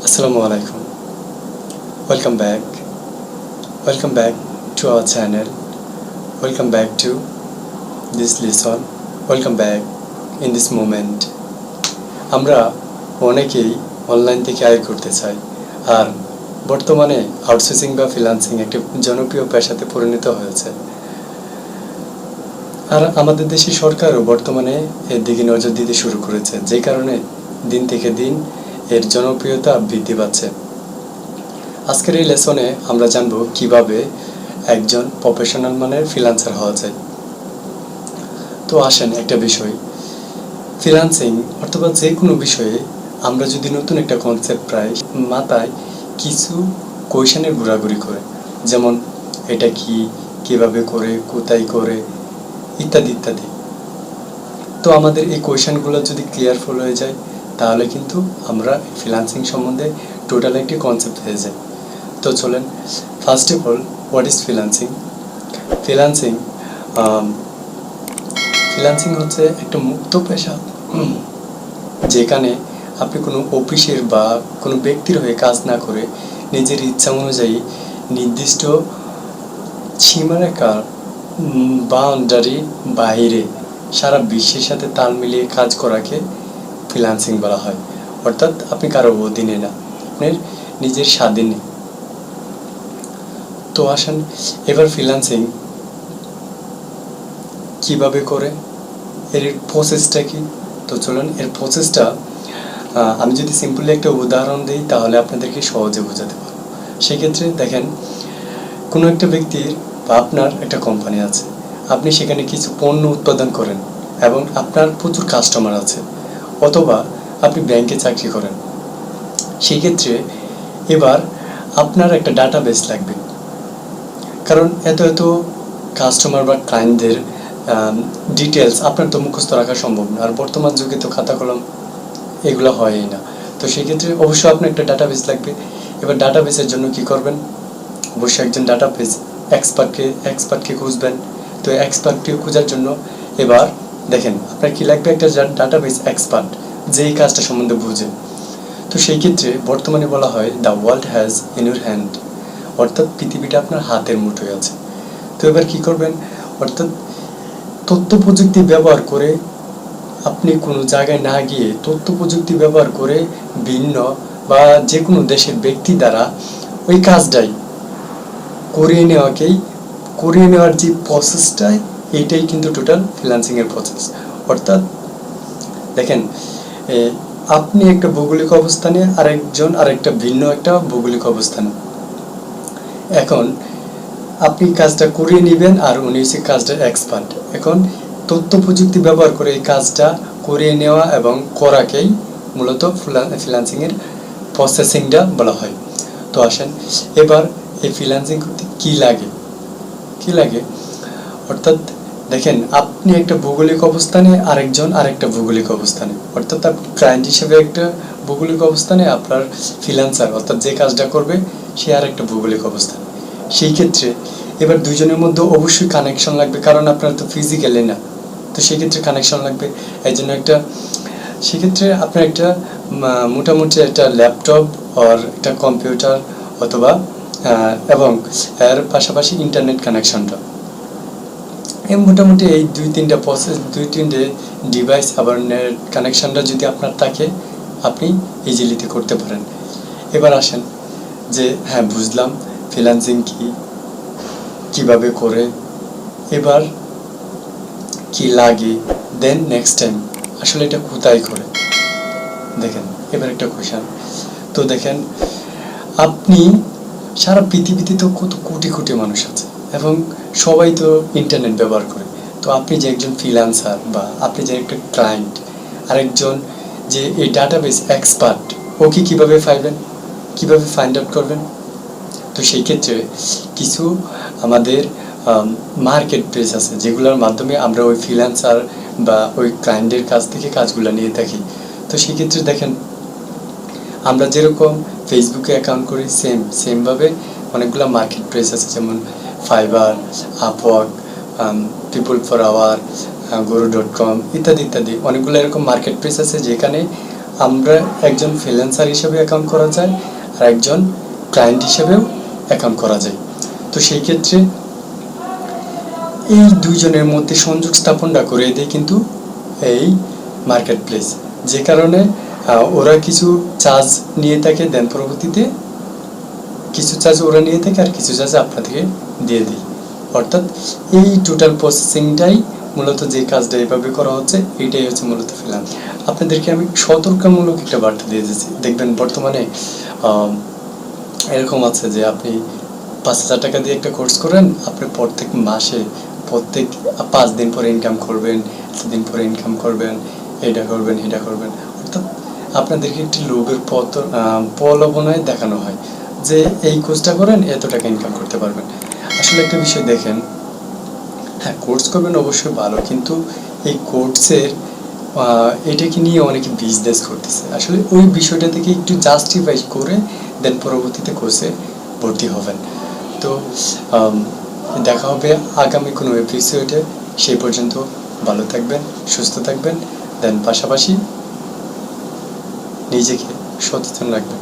Assalamu alaikum. Welcome back. Welcome back to our channel. Welcome back to this lesson. Welcome back in this moment. আমরা অনেকেই online থেকে আয় করতে চাই, আর বর্তমানে আউটসোর্সিং বা ফ্রিল্যান্সিং একটি জনপ্রিয় পেশাতে পরিণত হয়েছে। আর আমাদের দেশের সরকারও বর্তমানে এর দিকে নজর দিতে শুরু করেছে, যে কারণে দিন থেকে দিন এর জনপ্রিয়তা বৃদ্ধি পাচ্ছে। আজকের এই লেসনে আমরা জানব কিভাবে একজন প্রফেশনাল মানের ফ্রিল্যান্সার হওয়া যায়। তো আসেন একটা বিষয়, ফ্রিল্যান্সিং অথবা যে কোনো বিষয়ে আমরা যদি নতুন একটা কনসেপ্ট প্রায় মাথায় কিছু কোয়েশনের ঘোরাঘুরি করে, যেমন এটা কি, কিভাবে করে, কোথায় করে, ইত্যাদি ইত্যাদি। তো আমাদের এই কোয়েশনগুলো যদি ক্লিয়ারফুল হয়ে যায়, তাহলে কিন্তু আমরা ফ্রিল্যান্সিং সম্বন্ধে টোটাল একটি কনসেপ্ট হয়ে যায়। তো চলেন, first of all, what is freelancing? Freelancing freelancing হচ্ছে একটা মুক্ত পেশা, যেখানে আপনি কোনো অফিসের বা কোনো ব্যক্তির হয়ে কাজ না করে নিজের ইচ্ছা অনুযায়ী নির্দিষ্ট সীমারেখার বাউন্ডারি বাইরে সারা বিশ্বের সাথে তাল মিলিয়ে কাজ করাকে ফ্রিল্যান্সিং বলা হয়। অর্থাৎ আপনি কারো অধীনে না, আপনার নিজের স্বাধীনে। তো আসেন এবার ফ্রিল্যান্সিং কিভাবে করে, এর প্রসেসটা কি? তো চলুন এর প্রসেসটা আমি যদি সিম্পলি একটা উদাহরণ দিই, তাহলে আপনাদেরকে সহজে বোঝাতে পারবো। সেক্ষেত্রে দেখেন, কোনো একটা ব্যক্তির বা আপনার একটা কোম্পানি আছে, আপনি সেখানে কিছু পণ্য উৎপাদন করেন এবং আপনার প্রচুর কাস্টমার আছে, অথবা আপনি ব্যাংকে চাকরি করেন। সেই ক্ষেত্রে এবার আপনার একটা ডাটাবেস লাগবে, কারণ এত এত কাস্টমার বা ক্লায়েন্টদের ডিটেলস আপনার তো মুখস্থ রাখা সম্ভব না, আর বর্তমান যুগে তো খাতা কলম এগুলো হয়ই না। তো সেই ক্ষেত্রে অবশ্যই আপনার একটা ডাটাবেস লাগবে। এবার ডাটাবেসের জন্য কি করবেন? অবশ্যই একজন ডাটাবেস এক্সপার্টকে খুঁজবেন। তো এক্সপার্টকে খোঁজার জন্য এবার দেখেন আপনার কি লাগবে, একটা ডাটাবেস এক্সপার্ট, যে এই কাজটা সম্বন্ধে বুঝে। তো সেই ক্ষেত্রে বর্তমানে বলা হয় the world has in your hand, অর্থাৎ পৃথিবীটা আপনার হাতের মুঠোয় আছে। তো এবার কি করবেন? অর্থাৎ তথ্য প্রযুক্তি ব্যবহার করে আপনি কোনো জায়গায় না গিয়ে তথ্য প্রযুক্তি ব্যবহার করে ভিন্ন বা যে কোনো দেশের ব্যক্তি দ্বারা ওই কাজটাই করিয়ে নেওয়ার যে প্রসেসটাই, এইটাই কিন্তু টোটাল ফ্রিল্যান্সিংয়ের প্রসেস। অর্থাৎ দেখেন, আপনি একটা ভৌগোলিক অবস্থানে, আরেকটা ভিন্ন একটা ভৌগোলিক অবস্থানে। এখন আপনি কাজটা করিয়ে নেবেন, আর উনি হচ্ছে কাজটার এক্সপার্ট। এখন তথ্য প্রযুক্তি ব্যবহার করে এই কাজটা করিয়ে নেওয়া এবং করাকেই মূলত ফ্রিল্যান্সিংয়ের প্রসেসিংটা বলা হয়। তো আসেন এবার এই ফ্রিল্যান্সিং করতে কী লাগে। অর্থাৎ দেখেন, আপনি একটা ভৌগোলিক অবস্থানে, আরেকটা ভৌগোলিক অবস্থানে, অর্থাৎ আপনি ক্লায়েন্ট হিসেবে একটা ভৌগোলিক অবস্থানে, আপনার ফ্রিল্যান্সার অর্থাৎ যে কাজটা করবে সে আরেকটা ভৌগোলিক অবস্থানে। সেই ক্ষেত্রে এবার দুজনের মধ্যে অবশ্যই কানেকশন লাগবে, কারণ আপনার তো ফিজিক্যালি না। তো সেক্ষেত্রে কানেকশন লাগবে। এই জন্য সেক্ষেত্রে আপনার একটা মোটামুটি একটা ল্যাপটপ আর একটা কম্পিউটার অথবা এবং এর পাশাপাশি ইন্টারনেট কানেকশনটা, এই মোটামুটি এই দুই তিনটে ডিভাইস, আবার নেট কানেকশনটা যদি আপনার থাকে, আপনি ইজিলিতে করতে পারেন। এবার আসেন যে হ্যাঁ, বুঝলাম ফ্রিল্যান্সিং কিভাবে করে, এবার কি লাগে, দেন নেক্সট টাইম আসলে এটা কোথায় করে। দেখেন এবার একটা কোয়েশ্চন। তো দেখেন, আপনি সারা পৃথিবীতে তো কত কোটি কোটি মানুষ আছে এবং সবাই তো ইন্টারনেট ব্যবহার করে। তো আপনি যে একজন ফ্রিল্যান্সার বা আপনি যে একটা ক্লায়েন্ট, আরেকজন যে এই ডাটাবেস এক্সপার্ট, ওকে কীভাবে ফাইন্ড আউট করবেন? তো সেই ক্ষেত্রে কিছু আমাদের মার্কেট প্লেস আছে, যেগুলোর মাধ্যমে আমরা ওই ফ্রিল্যান্সার বা ওই ক্লায়েন্টের কাছ থেকে কাজগুলো নিয়ে থাকি। তো সেক্ষেত্রে দেখেন, আমরা যেরকম ফেসবুকে অ্যাকাউন্ট করি, সেমভাবে অনেকগুলো মার্কেট প্লেস আছে, যেমন ফাইবার, আপওয়ার্ক, people4hour, guru.com ইত্যাদি ইত্যাদি। অনেকগুলো এরকম মার্কেট প্লেস আছে, যেখানে আমরা একজন ফ্রিল্যান্সার হিসেবে অ্যাকাউন্ট করা যায়, আর একজন ক্লায়েন্ট হিসেবেও অ্যাকাউন্ট করা যায়। তো সেই ক্ষেত্রে এই দুইজনের মধ্যে সংযোগ স্থাপনটা করে দেয় কিন্তু এই মার্কেট প্লেস, যে কারণে ওরা কিছু চার্জ নিয়ে থাকে, দেন পরবর্তীতে কিছু চার্জ ওরা নিয়ে থাকে আর কিছু চার্জ আপনাদেরকে দিয়ে দিই। অর্থাৎ এই টোটাল প্রসেসিংটাই মূলত যে কাজটা এভাবে করা হচ্ছে, এটাই হচ্ছে মূলত ফ্রিল্যান্স। আপনাদেরকে আমি সতর্কমূলক একটা বার্তা দিয়ে দিচ্ছি। দেখবেন বর্তমানে এরকম আছে যে আপনি 5,000 টাকা দিয়ে একটা কোর্স করেন, আপনি প্রত্যেক মাসে প্রত্যেক 5 দিন পরে ইনকাম করবেন, এতদিন পরে ইনকাম করবেন, এটা করবেন এটা করবেন। অর্থাৎ আপনাদেরকে একটি লোভের প্রলোভনায় দেখানো হয় যে এই কোর্সটা করেন এত টাকা ইনকাম করতে পারবেন। আসলে একটা বিষয় দেখেন, হ্যাঁ কোর্স করবেন অবশ্যই ভালো, কিন্তু এই কোর্সের এটাকে নিয়ে অনেকে বিজনেস করতেছে। আসলে ওই বিষয়টা থেকে একটু জাস্টিফাই করে দেন পরবর্তীতে কোর্সে ভর্তি হবেন। তো দেখা হবে আগামী কোনো এপিসোডে। সেই পর্যন্ত ভালো থাকবেন, সুস্থ থাকবেন, দেন পাশাপাশি নিজেকে সচেতন রাখবেন।